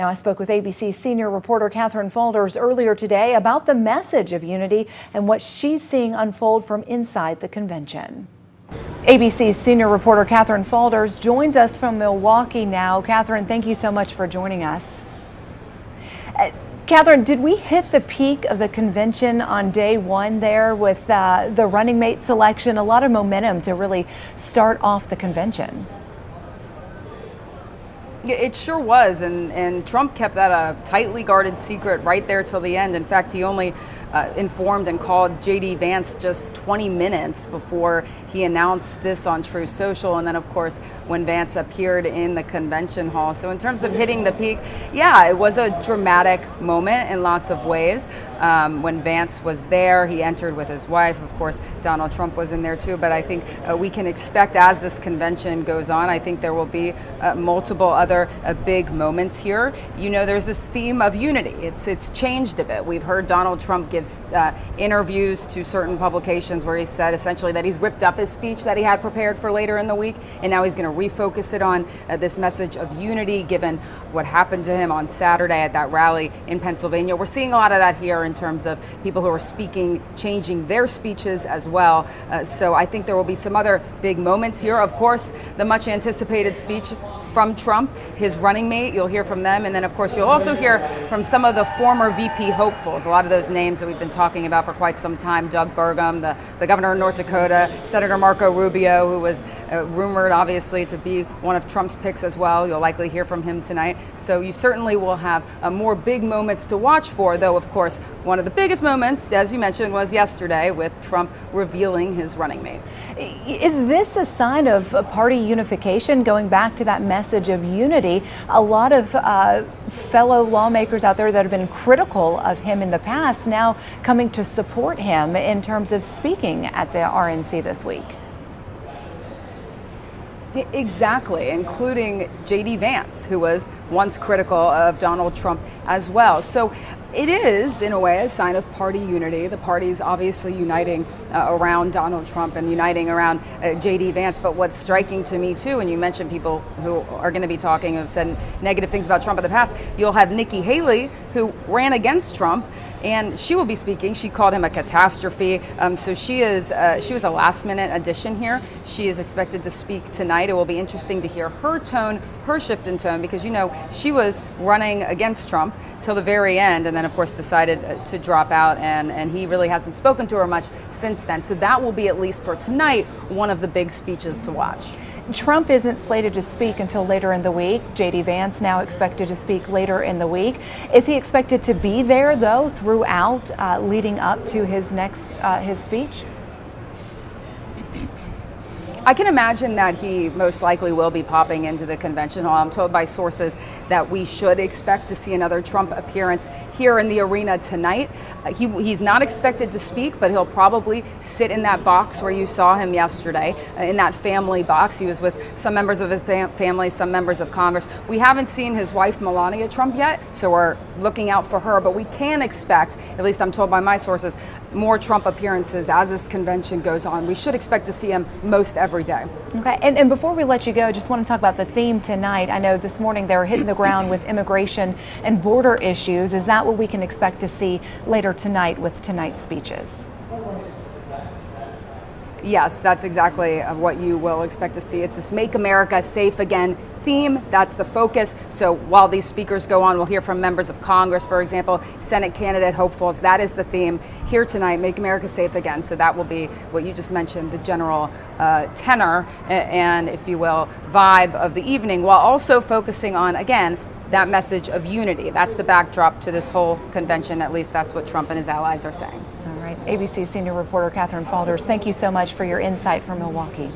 Now, I spoke with ABC senior reporter Catherine Faulders earlier today about the message of unity and what she's seeing unfold from inside the convention. ABC's senior reporter Catherine Faulders joins us from Milwaukee now. Catherine, thank you so much for joining us. Catherine, did we hit the peak of the convention on day one there with the running mate selection? A lot of momentum to really start off the convention. It sure was, and Trump kept that a tightly guarded secret right there till the end. In fact, he only informed and called J.D. Vance just 20 minutes before he announced this on Truth Social, and then of course when Vance appeared in the convention hall. So in terms of hitting the peak, yeah, it was a dramatic moment in lots of ways. When Vance was there, he entered with his wife. Of course, Donald Trump was in there too, but I think we can expect as this convention goes on, I think there will be multiple other big moments here. You know, there's this theme of unity. It's changed a bit. We've heard Donald Trump give interviews to certain publications where he said essentially that he's ripped up his speech that he had prepared for later in the week, and now he's going to refocus it on this message of unity given what happened to him on Saturday at that rally in Pennsylvania. We're seeing a lot of that here in terms of people who are speaking, changing their speeches as well. So I think there will be some other big moments here. Of course, the much anticipated speech from Trump, his running mate, you'll hear from them. And then of course, you'll also hear from some of the former VP hopefuls, a lot of those names that we've been talking about for quite some time. Doug Burgum, the governor of North Dakota, Senator Marco Rubio, who was rumored obviously to be one of Trump's picks as well. You'll likely hear from him tonight. So you certainly will have more big moments to watch for, though of course, one of the biggest moments, as you mentioned, was yesterday with Trump revealing his running mate. Is this a sign of party unification, going back to that message of unity? A lot of fellow lawmakers out there that have been critical of him in the past now coming to support him in terms of speaking at the RNC this week. Exactly, including J.D. Vance, who was once critical of Donald Trump as well. So it is, in a way, a sign of party unity. The party's obviously uniting around Donald Trump and uniting around J.D. Vance. But what's striking to me, too, and you mentioned people who are going to be talking, who have said negative things about Trump in the past, you'll have Nikki Haley, who ran against Trump, and she will be speaking. She called him a catastrophe. So she was a last-minute addition here. She is expected to speak tonight. It will be interesting to hear her tone, her shift in tone, because, you know, she was running against Trump till the very end, and then of course decided to drop out, and he really hasn't spoken to her much since then. So that will be, at least for tonight, one of the big speeches to watch. Trump isn't slated to speak until later in the week. J.D. Vance now expected to speak later in the week. Is he expected to be there, though, throughout, leading up to his speech? I can imagine that he most likely will be popping into the convention hall. I'm told by sources that we should expect to see another Trump appearance here in the arena tonight. He's not expected to speak, but he'll probably sit in that box where you saw him yesterday, in that family box. He was with some members of his family, some members of Congress. We haven't seen his wife, Melania Trump, yet, so we're looking out for her, but we can expect, at least I'm told by my sources, more Trump appearances as this convention goes on. We should expect to see him most every day. Okay, and before we let you go, I just want to talk about the theme tonight. I know this morning they were hitting the ground with immigration and border issues. Is that what we can expect to see later tonight with tonight's speeches? Yes, that's exactly what you will expect to see. It's this Make America Safe Again theme. That's the focus. So while these speakers go on, we'll hear from members of Congress, for example, Senate candidate hopefuls. That is the theme here tonight, Make America Safe Again. So that will be what you just mentioned, the general tenor and, if you will, vibe of the evening, while also focusing on, again, that message of unity. That's the backdrop to this whole convention. At least that's what Trump and his allies are saying. All right. ABC senior reporter Catherine Faulders, thank you so much for your insight from Milwaukee.